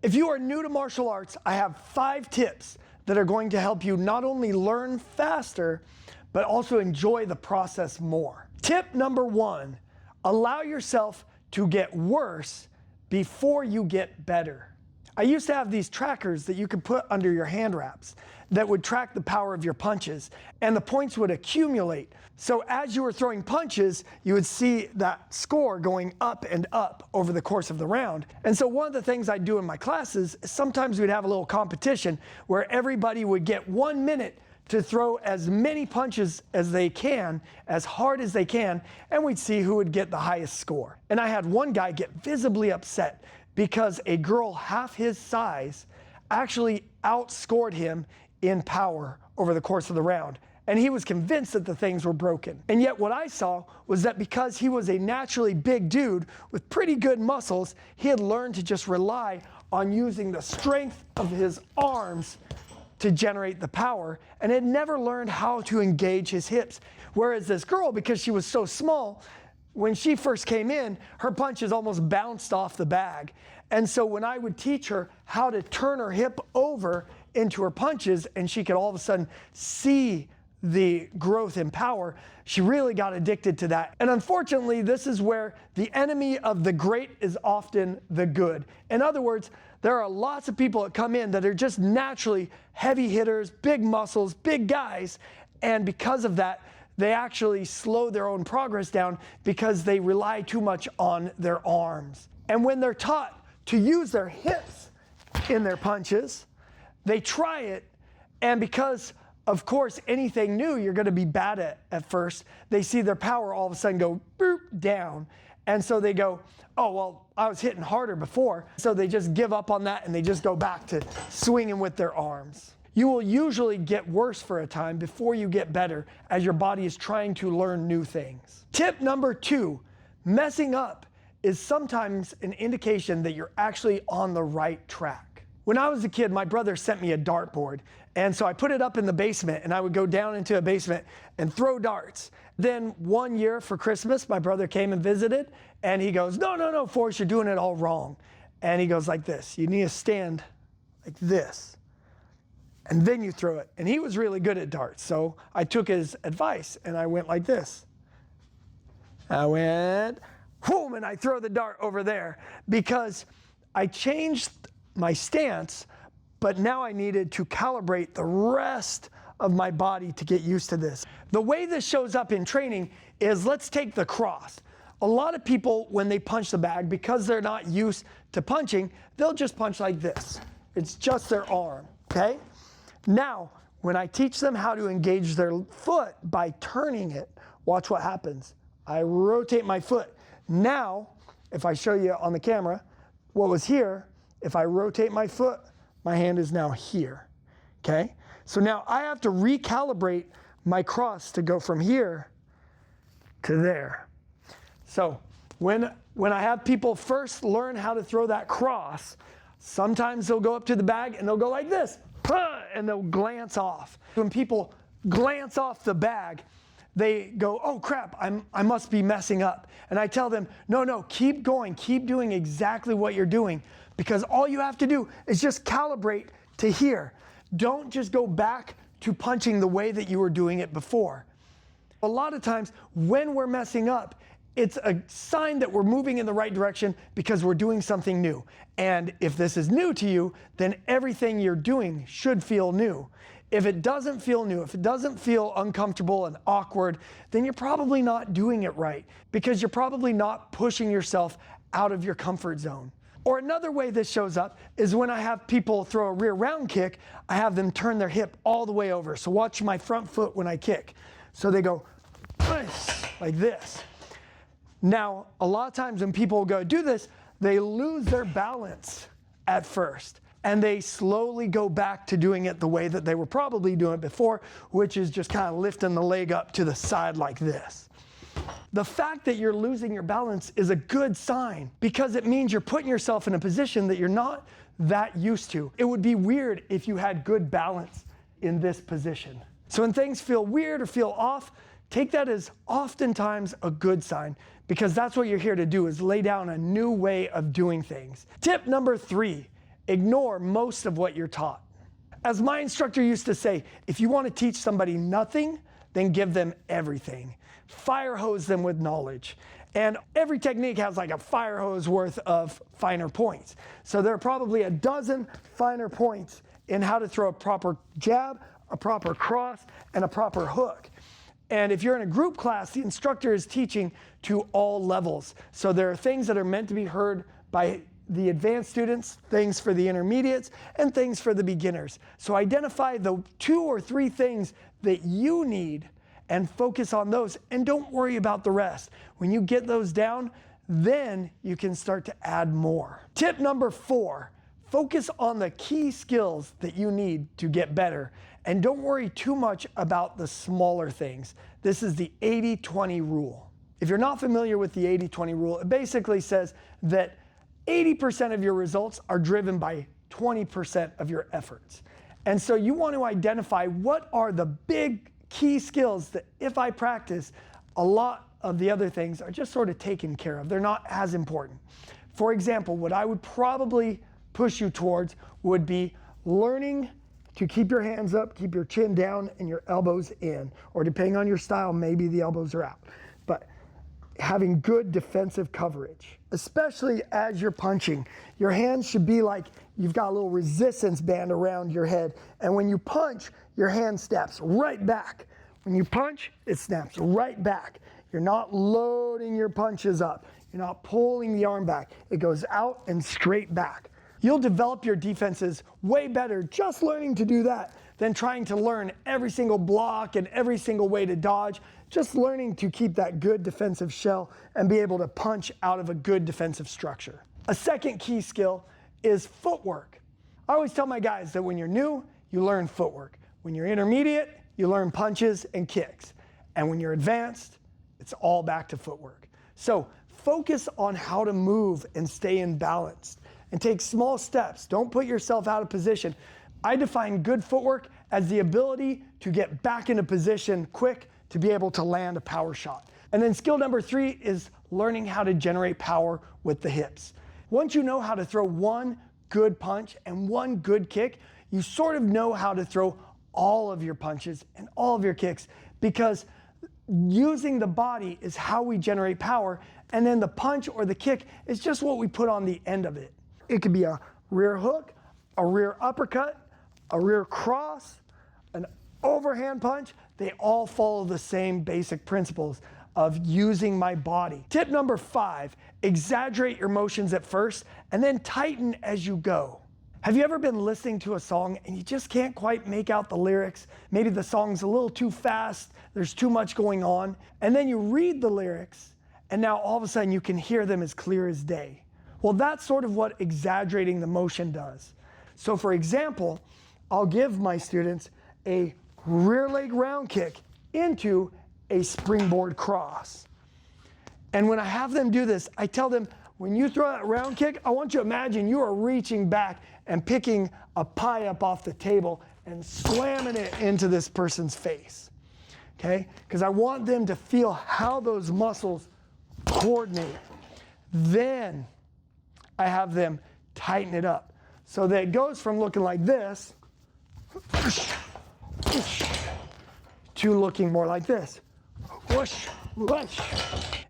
If you are new to martial arts, I have 5 tips that are going to help you not only learn faster, but also enjoy the process more. Tip number 1, allow yourself to get worse before you get better. I used to have these trackers that you could put under your hand wraps that would track the power of your punches, and the points would accumulate. So as you were throwing punches, you would see that score going up and up over the course of the round. And so one of the things I do in my classes is sometimes we'd have a little competition where everybody would get 1 minute to throw as many punches as they can, as hard as they can, and we'd see who would get the highest score. And I had one guy get visibly upset because a girl half his size actually outscored him in power over the course of the round. And he was convinced that the things were broken. And yet what I saw was that because he was a naturally big dude with pretty good muscles, he had learned to just rely on using the strength of his arms to generate the power, and had never learned how to engage his hips. Whereas this girl, because she was so small, when she first came in, her punches almost bounced off the bag. And so when I would teach her how to turn her hip over into her punches, and she could all of a sudden see the growth in power, she really got addicted to that. And unfortunately, this is where the enemy of the great is often the good. In other words, there are lots of people that come in that are just naturally heavy hitters, big muscles, big guys, and because of that, they actually slow their own progress down because they rely too much on their arms. And when they're taught to use their hips in their punches, they try it, and because of course, anything new you're going to be bad at first, they see their power all of a sudden go boop down. And so they go, oh, well, I was hitting harder before. So they just give up on that and they just go back to swinging with their arms. You will usually get worse for a time before you get better as your body is trying to learn new things. Tip number 2, messing up is sometimes an indication that you're actually on the right track. When I was a kid, my brother sent me a dartboard, and so I put it up in the basement, and I would go down into a basement and throw darts. Then one year for Christmas, my brother came and visited, and he goes, no, Forrest, you're doing it all wrong. And he goes like this, you need to stand like this, and then you throw it. And he was really good at darts, so I took his advice, and I went like this. I went, boom, and I throw the dart over there, because I changed my stance, but now I needed to calibrate the rest of my body to get used to this. The way this shows up in training is, let's take the cross. A lot of people, when they punch the bag, because they're not used to punching, they'll just punch like this. It's just their arm, okay? Now, when I teach them how to engage their foot by turning it, watch what happens. I rotate my foot. Now, if I show you on the camera, what was here, if I rotate my foot, my hand is now here, okay? So now I have to recalibrate my cross to go from here to there. So when I have people first learn how to throw that cross, sometimes they'll go up to the bag and they'll go like this, and they'll glance off. When people glance off the bag, they go, oh crap, I must be messing up. And I tell them, no, keep going, keep doing exactly what you're doing, because all you have to do is just calibrate to here. Don't just go back to punching the way that you were doing it before. A lot of times when we're messing up, it's a sign that we're moving in the right direction because we're doing something new. And if this is new to you, then everything you're doing should feel new. If it doesn't feel new, if it doesn't feel uncomfortable and awkward, then you're probably not doing it right, because you're probably not pushing yourself out of your comfort zone. Or another way this shows up is when I have people throw a rear round kick, I have them turn their hip all the way over. So watch my front foot when I kick. So they go like this. Now, a lot of times when people go do this, they lose their balance at first, and they slowly go back to doing it the way that they were probably doing it before, which is just kind of lifting the leg up to the side like this. The fact that you're losing your balance is a good sign, because it means you're putting yourself in a position that you're not that used to. It would be weird if you had good balance in this position. So when things feel weird or feel off, take that as oftentimes a good sign, because that's what you're here to do, is lay down a new way of doing things. Tip number 3, ignore most of what you're taught. As my instructor used to say, if you want to teach somebody nothing, then give them everything. Fire hose them with knowledge. And every technique has like a fire hose worth of finer points. So there are probably a dozen finer points in how to throw a proper jab, a proper cross, and a proper hook. And if you're in a group class, the instructor is teaching to all levels. So there are things that are meant to be heard by the advanced students, things for the intermediates, and things for the beginners. So identify the 2 or 3 things that you need and focus on those, and don't worry about the rest. When you get those down, then you can start to add more. Tip number 4, focus on the key skills that you need to get better, and don't worry too much about the smaller things. This is the 80-20 rule. If you're not familiar with the 80-20 rule, it basically says that 80% of your results are driven by 20% of your efforts. And so you want to identify what are the big key skills that if I practice, a lot of the other things are just sort of taken care of. They're not as important. For example, what I would probably push you towards would be learning to keep your hands up, keep your chin down, and your elbows in. Or depending on your style, maybe the elbows are out. But having good defensive coverage, especially as you're punching. Your hands should be like you've got a little resistance band around your head. And when you punch, your hand snaps right back. When you punch, it snaps right back. You're not loading your punches up. You're not pulling the arm back. It goes out and straight back. You'll develop your defenses way better just learning to do that than trying to learn every single block and every single way to dodge. Just learning to keep that good defensive shell and be able to punch out of a good defensive structure. A second key skill is footwork. I always tell my guys that when you're new, you learn footwork. When you're intermediate, you learn punches and kicks. And when you're advanced, it's all back to footwork. So focus on how to move and stay in balance and take small steps. Don't put yourself out of position. I define good footwork as the ability to get back into position quick to be able to land a power shot. And then skill number 3 is learning how to generate power with the hips. Once you know how to throw one good punch and one good kick, you sort of know how to throw all of your punches and all of your kicks, because using the body is how we generate power, and then the punch or the kick is just what we put on the end of it. It could be a rear hook, a rear uppercut, a rear cross, an overhand punch. They all follow the same basic principles of using my body. Tip number 5, exaggerate your motions at first and then tighten as you go. Have you ever been listening to a song and you just can't quite make out the lyrics? Maybe the song's a little too fast, there's too much going on, and then you read the lyrics and now all of a sudden you can hear them as clear as day. Well, that's sort of what exaggerating the motion does. So for example, I'll give my students a rear leg round kick into a springboard cross. And when I have them do this, I tell them, when you throw that round kick, I want you to imagine you are reaching back and picking a pie up off the table and slamming it into this person's face, okay? Because I want them to feel how those muscles coordinate. Then I have them tighten it up so that it goes from looking like this to looking more like this. Whoosh, whoosh.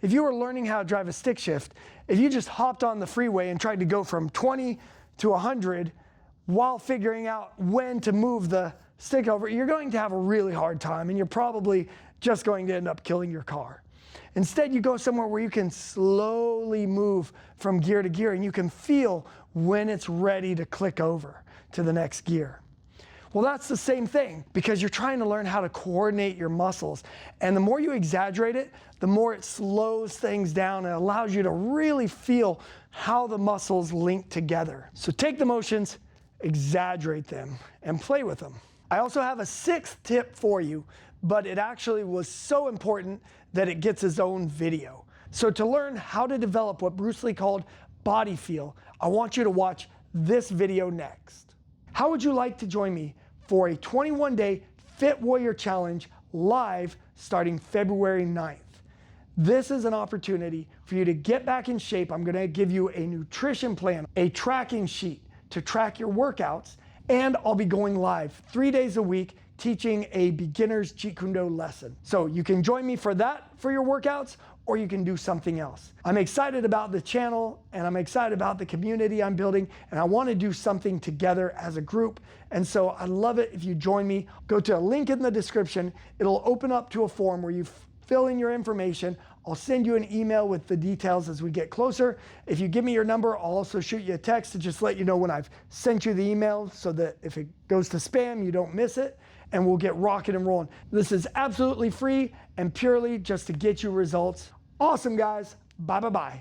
If you were learning how to drive a stick shift, if you just hopped on the freeway and tried to go from 20 to 100 while figuring out when to move the stick over, you're going to have a really hard time and you're probably just going to end up killing your car. Instead, you go somewhere where you can slowly move from gear to gear and you can feel when it's ready to click over to the next gear. Well, that's the same thing, because you're trying to learn how to coordinate your muscles. And the more you exaggerate it, the more it slows things down and allows you to really feel how the muscles link together. So take the motions, exaggerate them, and play with them. I also have a 6th tip for you, but it actually was so important that it gets its own video. So to learn how to develop what Bruce Lee called body feel, I want you to watch this video next. How would you like to join me for a 21-day Fit Warrior Challenge live starting February 9th? This is an opportunity for you to get back in shape. I'm gonna give you a nutrition plan, a tracking sheet, to track your workouts, and I'll be going live 3 days a week teaching a beginner's Jeet Kune lesson. So you can join me for that for your workouts, or you can do something else. I'm excited about the channel, and I'm excited about the community I'm building, and I want to do something together as a group. And so I'd love it if you join me. Go to a link in the description. It'll open up to a form where you fill in your information. I'll send you an email with the details as we get closer. If you give me your number, I'll also shoot you a text to just let you know when I've sent you the email, so that if it goes to spam, you don't miss it, and we'll get rocking and rolling. This is absolutely free and purely just to get you results. Awesome, guys. Bye, bye, bye.